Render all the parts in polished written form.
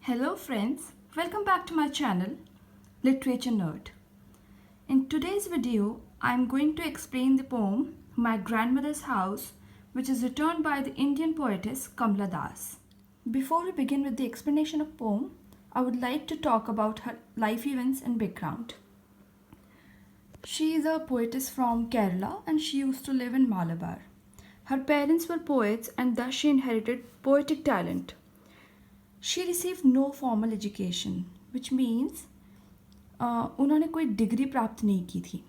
Hello friends, welcome back to my channel Literature Nerd. In today's video, I am going to explain the poem My Grandmother's House, which is written by the Indian poetess Kamla Das. Before we begin with the explanation of poem, I would like to talk about her life events and background. She is a poetess from Kerala and she used to live in Malabar. Her parents were poets and thus she inherited poetic talent. She received no formal education, which means उन्होंने कोई degree प्राप्त नहीं की थी.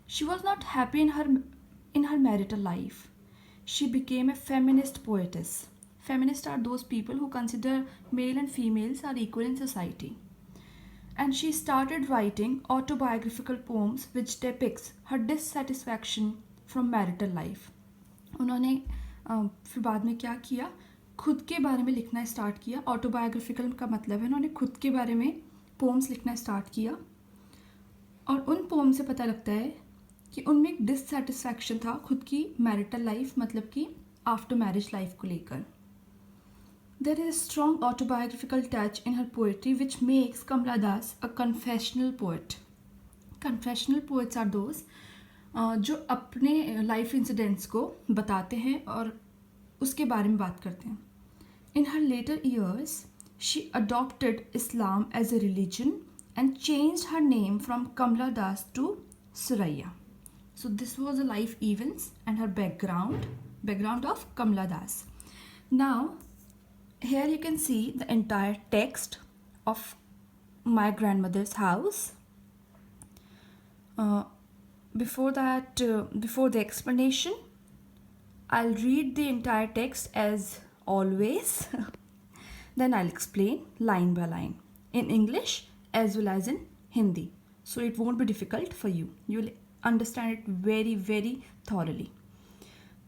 She was not happy in her marital life. She became a feminist poetess. Feminists are those people who consider male and females are equal in society. And she started writing autobiographical poems which depicts her dissatisfaction from marital life. उन्होंने फिर बाद में क्या किया, खुद के बारे में लिखना स्टार्ट किया. ऑटोबायोग्राफिकल का मतलब है उन्होंने खुद के बारे में पोम्स लिखना स्टार्ट किया और उन पोम से पता लगता है कि उनमें एक डिससेटिस्फैक्शन था खुद की मैरिटल लाइफ मतलब कि आफ्टर मैरिज लाइफ को लेकर. There is a strong autobiographical touch in her poetry which makes Kamala Das a confessional poet. Confessional poets are those जो अपने लाइफ इंसिडेंट्स को बताते हैं और उसके बारे में बात करते हैं. In her later years, she adopted Islam as a religion and changed her name from Kamla Das to Suraya. So this was the life events and her background of Kamla Das. Now, here you can see the entire text of My Grandmother's House. Before the explanation, I'll read the entire text as always. Then I'll explain line by line in English as well as in Hindi. So it won't be difficult for you. You'll understand it very, very thoroughly.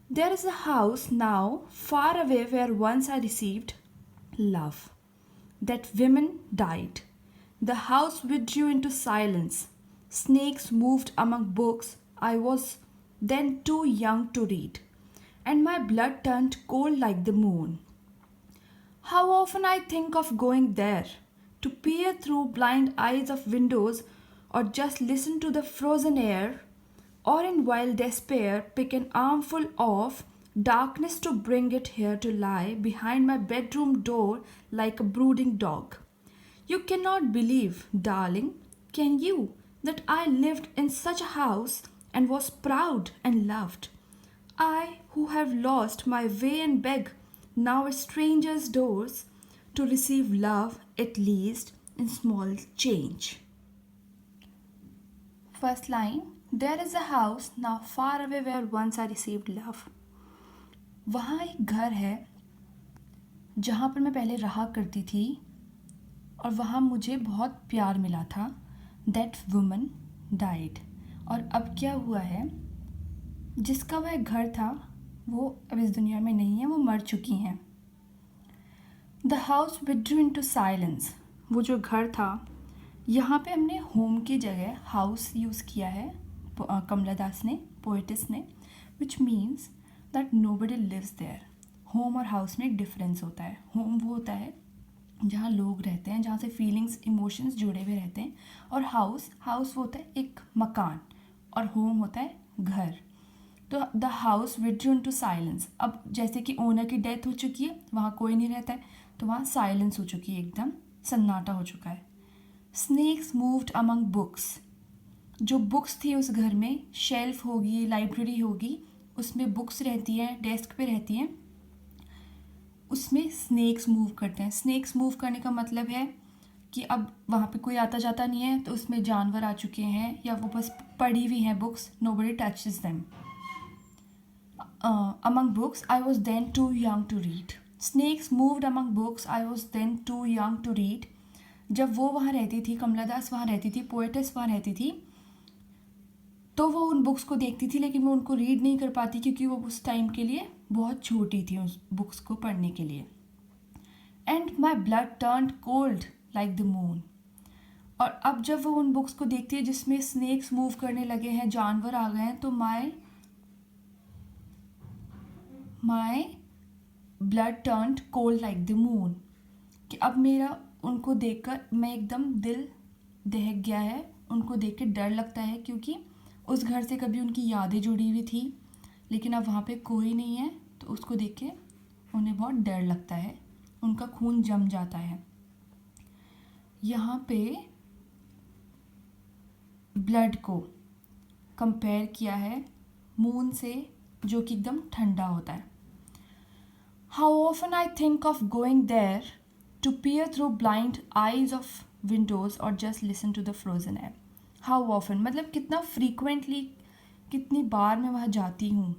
There is a house now far away where once I received love. That women died. The house withdrew into silence. Snakes moved among books I was then too young to read. And my blood turned cold like the moon. How often I think of going there, to peer through blind eyes of windows or just listen to the frozen air, or in wild despair pick an armful of darkness to bring it here to lie behind my bedroom door like a brooding dog. You cannot believe, darling, can you, that I lived in such a house and was proud and loved. I, who have lost my way and beg now at strangers' doors to receive love at least in small change. First line, there is a house now far away where once I received love. वहाँ एक घर है जहाँ पर मैं पहले रहा करती थी और वहाँ मुझे बहुत प्यार मिला था. That woman died. और अब क्या हुआ है, जिसका वह घर था वो अब इस दुनिया में नहीं है, वो मर चुकी हैं. The house withdrew into silence. वो जो घर था, यहाँ पे हमने होम की जगह हाउस यूज़ किया है कमला दास ने, पोएटिस ने, which means that nobody lives there. Home और हाउस में एक डिफरेंस होता है. होम वो होता है जहाँ लोग रहते हैं, जहाँ से फीलिंग्स इमोशंस जुड़े हुए रहते हैं, और हाउस वो होता है एक मकान, और होम होता है घर. तो the house withdrew into silence. अब जैसे कि ओनर की डेथ हो चुकी है, वहाँ कोई नहीं रहता है, तो वहाँ साइलेंस हो चुकी है, एकदम सन्नाटा हो चुका है. Snakes moved among books. जो बुक्स थी उस घर में, शेल्फ होगी, लाइब्रेरी होगी, उसमें बुक्स रहती हैं, डेस्क पे रहती हैं, उसमें स्नेक्स मूव करते हैं. स्नेक्स मूव करने का मतलब है कि अब वहाँ पे कोई आता जाता नहीं है, तो उसमें जानवर आ चुके हैं या वो बस पड़ी हुई हैं books. Nobody touches them. Among books, I was then too young to read. Snakes moved among books, I was then too young to read. जब वो वहाँ रहती थी, कमला दास वहाँ रहती थी, पोएटिस वहाँ रहती थी, तो वो उन बुक्स को देखती थी, लेकिन वो उनको रीड नहीं कर पाती क्योंकि वो उस टाइम के लिए बहुत छोटी थी उस बुक्स को पढ़ने के लिए. And my blood turned cold like the moon. और अब जब वो उन बुक्स को देखती है जिसमें स्नेक्स मूव करने लगे हैं, जानवर आ गए हैं, तो my blood turned cold like the moon, कि अब मेरा उनको देखकर मैं एकदम दिल दहक गया है, उनको देख के डर लगता है, क्योंकि उस घर से कभी उनकी यादें जुड़ी हुई थी, लेकिन अब वहाँ पे कोई नहीं है, तो उसको देख के उन्हें बहुत डर लगता है, उनका खून जम जाता है। यहाँ पे ब्लड को कंपेयर किया है मून से, जो कि एकदम ठंडा होता है। How often I think of going there to peer through blind eyes of windows और just listen to the frozen air. How often मतलब कितना फ्रीक्वेंटली, कितनी बार मैं वहाँ जाती हूँ।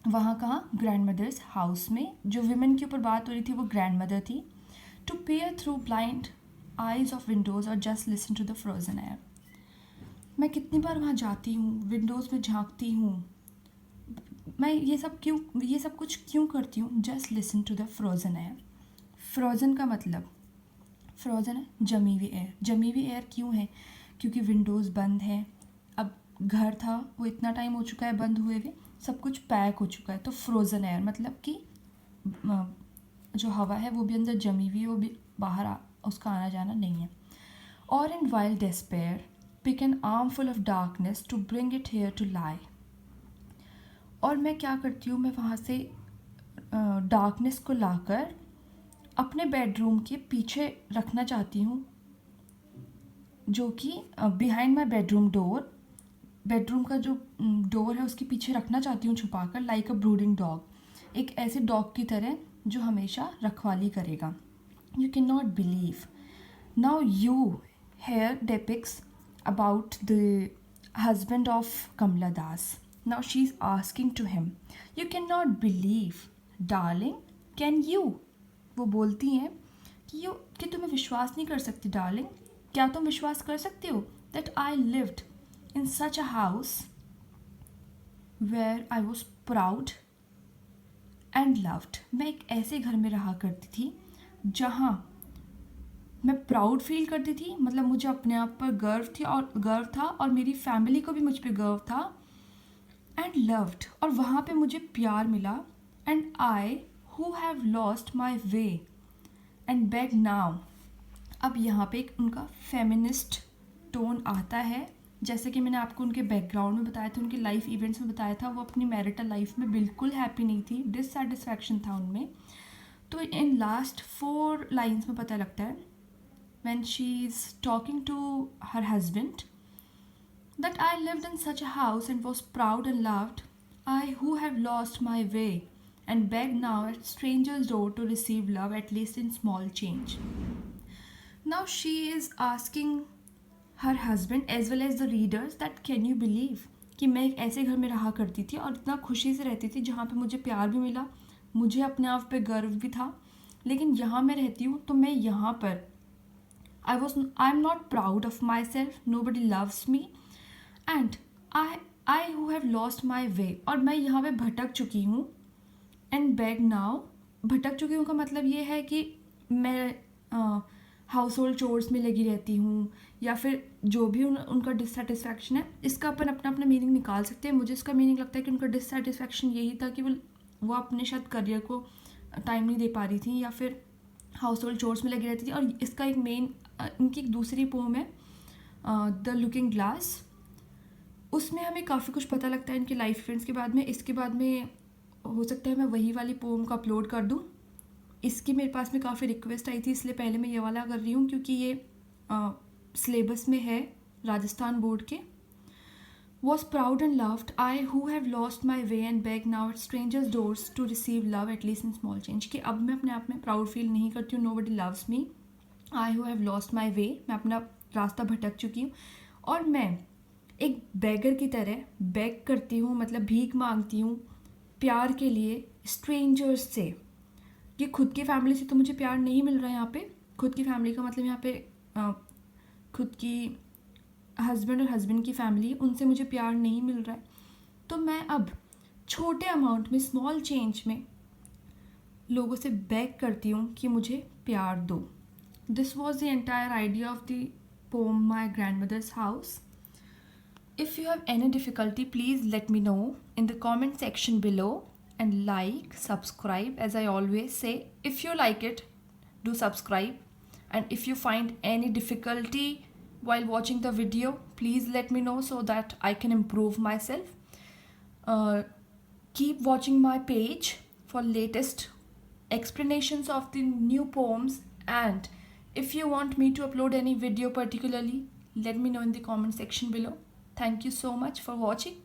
वहाँ कहाँ? ग्रैंड मदर्स हाउस में। जो विमेन के ऊपर बात हो रही थी वो ग्रैंड मदर थी। To peer through blind eyes of windows और just listen to the frozen air. मैं कितनी बार वहाँ जाती हूँ, विंडोज़ में झांकती हूँ। मैं ये सब कुछ क्यों करती हूँ? Just listen to the frozen air. Frozen का मतलब, फ्रोजन है जमी हुई एयर। जमी हुई एयर क्यों है? क्योंकि विंडोज़ बंद है। अब घर था वो इतना टाइम हो चुका है बंद हुए हुए, सब कुछ पैक हो चुका है। तो फ्रोज़न एयर मतलब कि जो हवा है वो भी अंदर जमी हुई है, वो भी बाहर उसका आना जाना नहीं है। और in wild despair pick an armful of darkness to bring it here to lie. और मैं क्या करती हूँ, मैं वहाँ से डार्कनेस को लाकर अपने बेडरूम के पीछे रखना चाहती हूँ, जो कि behind my bedroom door, bedroom का जो डोर है उसके पीछे रखना चाहती हूँ छुपाकर, लाइक अ ब्रूडिंग डॉग, एक ऐसे डॉग की तरह जो हमेशा रखवाली करेगा। You can not believe now you here depicts about the husband of Kamala Das. Now she's asking to him, you cannot believe, darling, can you? वो बोलती हैं कि तुम्हें विश्वास नहीं कर सकती डार्लिंग, क्या तुम विश्वास कर सकती हो that I lived in such a house where I was proud and loved. मैं एक ऐसे घर में रहा करती थी जहाँ मैं प्राउड फील करती थी, मतलब मुझे अपने आप पर गर्व था और मेरी फैमिली को भी मुझ पर गर्व था। एंड लव्ड, और वहाँ पे मुझे प्यार मिला। And I who have lost my way and beg now. अब यहाँ पे एक उनका फेमिनिस्ट टोन आता है, जैसे कि मैंने आपको उनके बैकग्राउंड में बताया था, उनके लाइफ इवेंट्स में बताया था। वो अपनी मैरिटल लाइफ में बिल्कुल हैप्पी नहीं थी, डिससेटिस्फैक्शन था उनमें। तो इन लास्ट 4 लाइन्स में पता लगता है, when she is talking to her husband, that I lived in such a house and was proud and loved, I who have lost my way and beg now at strangers' door to receive love, at least in small change. Now she is asking her husband as well as the readers that can you believe कि मैं एक ऐसे घर में रहा करती थी और इतना खुशी से रहती थी जहाँ पे मुझे प्यार भी मिला, मुझे अपने आप पे गर्व भी था, लेकिन यहाँ मैं रहती हूँ तो मैं यहाँ पर I'm not proud of myself, nobody loves me, and I who have lost my way, और मैं यहाँ पे भटक चुकी हूँ। and beg now, भटक चुकी हूँ का मतलब ये है कि मैं हाउस होल्ड चोर्स में लगी रहती हूँ, या फिर जो भी उनका डिससेटिस्फैक्शन है, इसका अपन अपना अपना मीनिंग निकाल सकते हैं। मुझे इसका मीनिंग लगता है कि उनका डिससेटिस्फैक्शन यही था कि वो अपने शायद करियर को टाइम नहीं दे पा रही थी, या फिर हाउस होल्ड चोर्स में लगी रहती थी। और इसका एक मेन, इनकी एक दूसरी पोम है द लुकिंग ग्लास, उसमें हमें काफ़ी कुछ पता लगता है इनके लाइफ इवेंट्स के बाद में। इसके बाद में हो सकता है मैं वही वाली पोम को अपलोड कर दूँ। इसकी मेरे पास में काफ़ी रिक्वेस्ट आई थी, इसलिए पहले मैं ये वाला कर रही हूँ, क्योंकि ये सिलेबस में है राजस्थान बोर्ड के। Was proud and loved, I who have lost my way and beg now at strangers' doors to receive love, at least in small change। कि अब मैं अपने आप में प्राउड फील नहीं करती हूँ, nobody loves me, I who have lost my way, मैं अपना रास्ता भटक चुकी हूँ, और मैं एक बेगर की तरह बेग करती हूँ, मतलब भीख मांगती हूँ प्यार के लिए स्ट्रेंजर्स से। कि खुद की फैमिली से तो मुझे प्यार नहीं मिल रहा है यहाँ पे। खुद की फैमिली का मतलब यहाँ पे खुद की हस्बैंड और हस्बैंड की फैमिली, उनसे मुझे प्यार नहीं मिल रहा है। तो मैं अब छोटे अमाउंट में, स्मॉल चेंज में लोगों से बेग करती हूँ कि मुझे प्यार दो। This was the entire idea of the poem my grandmother's house. If you have any difficulty, please let me know in the comment section below, and like, subscribe, as I always say. If you like it, do subscribe. And if you find any difficulty while watching the video, please let me know so that I can improve myself. Keep watching my page for latest explanations of the new poems, and if you want me to upload any video particularly, let me know in the comment section below. Thank you so much for watching.